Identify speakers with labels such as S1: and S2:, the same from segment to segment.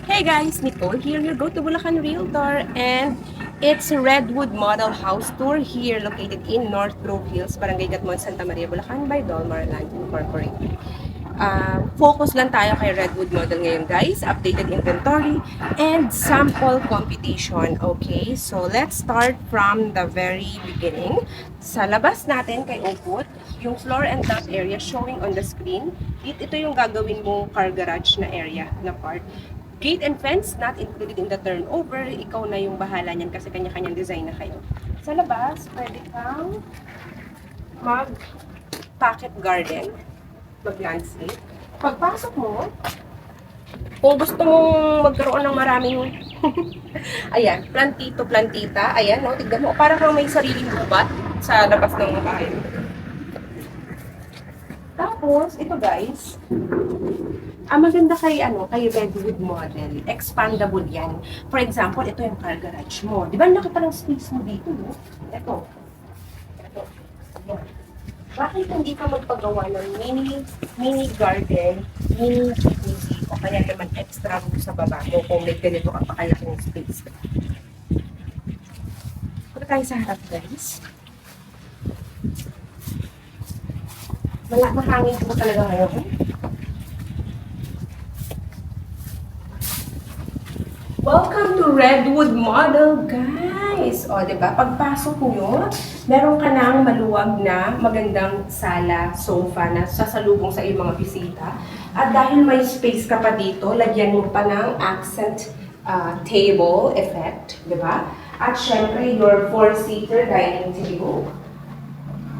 S1: Hey guys, Nicole here, your go to Bulacan Realtor, and it's a Redwood Model House Tour here located in North Grove Hills, Barangay Gatmon, Santa Maria, Bulacan by Dolmar Land Incorporated. Focus lang tayo kay Redwood Model ngayon guys, updated inventory and sample computation. Okay, so let's start from the very beginning. Sa labas natin kay Oakwood, yung floor and top area showing on the screen, ito yung gagawin mong car garage na area na part. Gate and fence not included in the turnover. Ikaw na yung bahala niyan kasi kanya-kanyang design na kayo. Sa labas, pwede kang mag-pocket garden, mag-landscape. Pagpasok mo, kung gusto mong magkaroon ng maraming ayan, plantito, plantita, ayan, no, tignan mo, parang kang may sariling gubat sa labas ng bahay. Tapos, ito guys, maganda kay Redwood model. Expandable yan. For example, ito yung car garage mo. Di ba laki pa ng space mo dito, no? Ito. Ito. Yan. Bakit hindi ka magpagawa ng mini garden, mini jacuzzi, o kaya naman extra room sa baba mo kung may ganito ka pa kaya yung space. Punta tayo sa harap, guys. Mahangin ko talaga ngayon. Welcome to Redwood Model, guys! O, diba? Pagpasok nyo, meron ka ng maluwag na magandang sala, sofa na sasalubong sa iyong mga bisita. At dahil may space ka pa dito, lagyan mo pa ng accent table effect, diba? At syempre, your 4-seater dining table.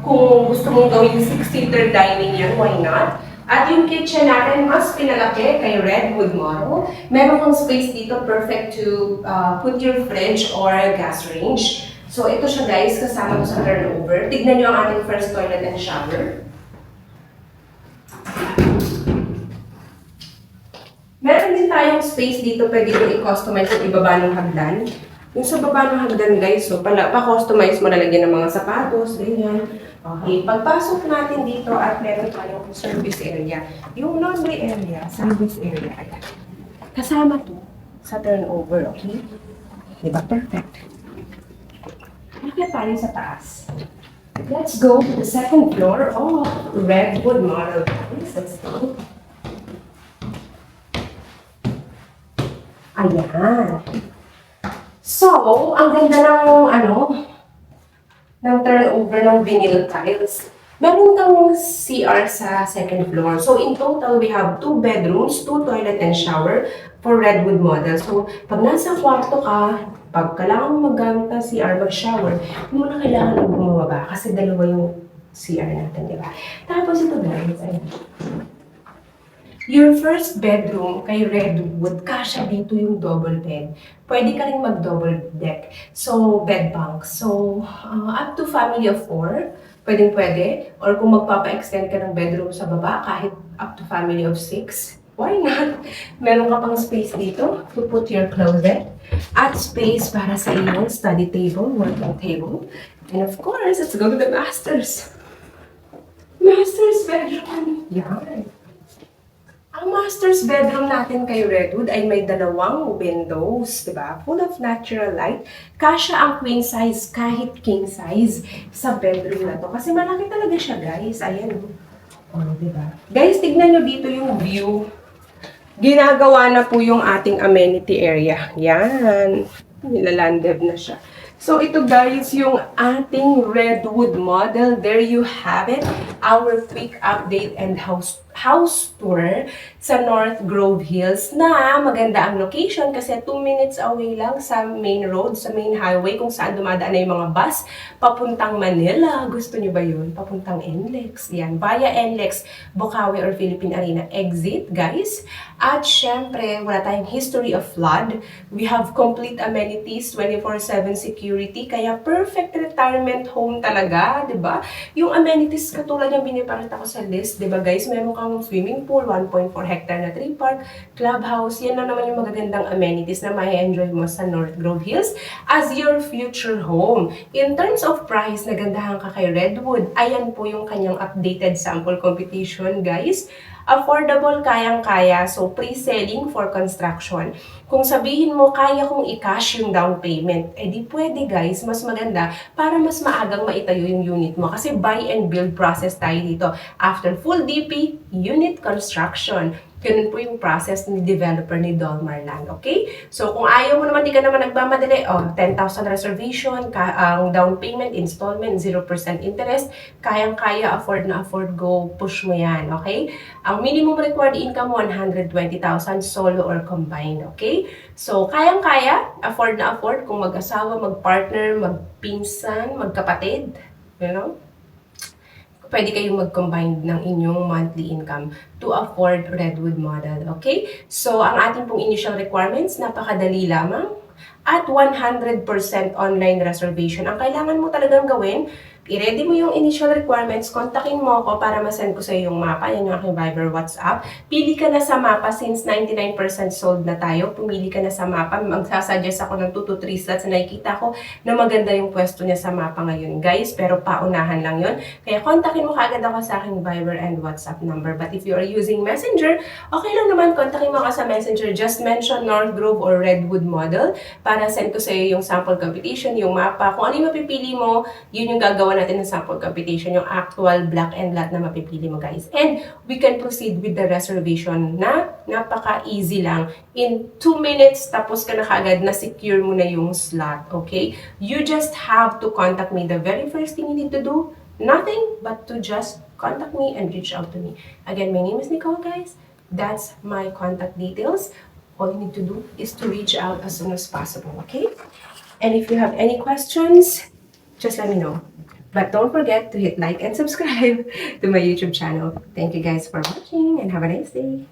S1: Kung gusto mong gawin 6-seater dining yan, why not? At yung kitchen natin, mas pinalaki kay Redwood model. Meron kang space dito perfect to put your fridge or gas range. So ito siya guys, kasama ko sa turnover. Tignan nyo ang ating first toilet and shower. Meron din tayong space dito, pwede ko i-customize yung ibaba ng hagdan. Yung sa baba ng hagdan guys, so pa-customize mo lalagyan ng mga sapatos, ganyan. Okay, pagpasok natin dito at meron tayong service area. Yung laundry area, service area, ayan. Kasama to sa turnover, okay? Diba? Perfect. Bakit tayo sa taas? Let's go to the second floor of Redwood model. Let's go. Ayan. So, ang ganda ng turnover ng vinyl tiles. Meron kang CR sa second floor. So, in total, we have 2 bedrooms, 2 toilet and shower for Redwood model. So, pag nasa kwarto ka, pag kailangan mo maggamit ng CR, mag-shower, hindi mo na kailangan ng bumababa kasi dalawa yung CR natin, di ba? Tapos ito guys, ayun. Your first bedroom kay Redwood, kasya dito yung double bed. Pwede ka rin mag-double deck. So, bed bunk. So, up to family of 4, pwede. Or kung magpapa-extend ka ng bedroom sa baba, kahit up to family of 6, why not? Meron ka pang space dito to put your closet. At space para sa iyong study table, working table. And of course, let's go to the master's. Master's bedroom. Yan. Ang master's bedroom natin kay Redwood ay may 2 windows, di ba? Full of natural light. Kasya ang queen size kahit king size sa bedroom na to. Kasi malaki talaga siya, guys. Ayan. Oh, di ba? Guys, tignan nyo dito yung view. Ginagawa na po yung ating amenity area. Yan. Nilalanded na siya. So, ito guys, yung ating Redwood model. There you have it. Our quick update and house tour sa North Grove Hills na maganda ang location kasi 2 minutes away lang sa main road, sa main highway kung saan dumadaan na yung mga bus papuntang Manila. Gusto nyo ba yun? Papuntang NLEX. Yan. Via NLEX, Bocaue or Philippine Arena exit, guys. At syempre, wala tayong history of flood. We have complete amenities, 24/7 security, kaya perfect retirement home talaga, di ba? Yung amenities katulad yung binipakita ko sa list, di ba guys? Meron kang swimming pool, 1.4 hectare na tree park, clubhouse, yan na naman yung magagandang amenities na mai-enjoy mo sa North Grove Hills as your future home. In terms of price, nagandahan ka kay Redwood. Ayan po yung kanyang updated sample computation, guys. Affordable, kayang-kaya. So, pre-selling for construction. Kung sabihin mo, kaya kong i-cash yung down payment, eh di pwede guys, mas maganda para mas maagang maitayo yung unit mo. Kasi buy and build process tayo dito. After full DP, unit construction. Ganun po yung process ni developer ni Dolmar Land, okay? So, kung ayaw mo naman, di ka naman nagmamadali, 10,000 reservation, ang down payment, installment, 0% interest, kayang-kaya, afford na afford, go, push mo yan, okay? Ang minimum required income, 120,000, solo or combined, okay? So, kayang-kaya, afford na afford, kung mag-asawa, mag-partner, magpinsan, magkapatid, you know? Pwede kayong mag-combine ng inyong monthly income to afford Redwood model, okay? So, ang ating pong initial requirements, napakadali lamang at 100% online reservation. Ang kailangan mo talagang gawin, i-ready mo yung initial requirements, kontakin mo ako para ma-send ko sa iyo yung mapa, yan yung aking Viber, WhatsApp. Pili ka na sa mapa since 99% sold na tayo. Pumili ka na sa mapa. Magsasuggest ako ng 2 to 3 slots na nakikita ko na maganda yung pwesto niya sa mapa ngayon, guys. Pero paunahan lang yun. Kaya kontakin mo kaagad ako sa aking Viber and WhatsApp number. But if you are using Messenger, okay lang naman, kontakin mo ako sa Messenger. Just mention North Grove or Redwood model para send ko sa iyo yung sample computation, yung mapa. Kung ano yung mapipili mo, yun yung gagawa natin ng sample computation, yung actual block and lot na mapipili mo, guys. And we can proceed with the reservation na napaka-easy lang. In 2 minutes, tapos ka na kaagad na secure mo na yung slot, okay? You just have to contact me. The very first thing you need to do, nothing but to just contact me and reach out to me. Again, my name is Nicole, guys. That's my contact details. All you need to do is to reach out as soon as possible, okay? And if you have any questions, just let me know. But don't forget to hit like and subscribe to my YouTube channel. Thank you guys for watching and have a nice day.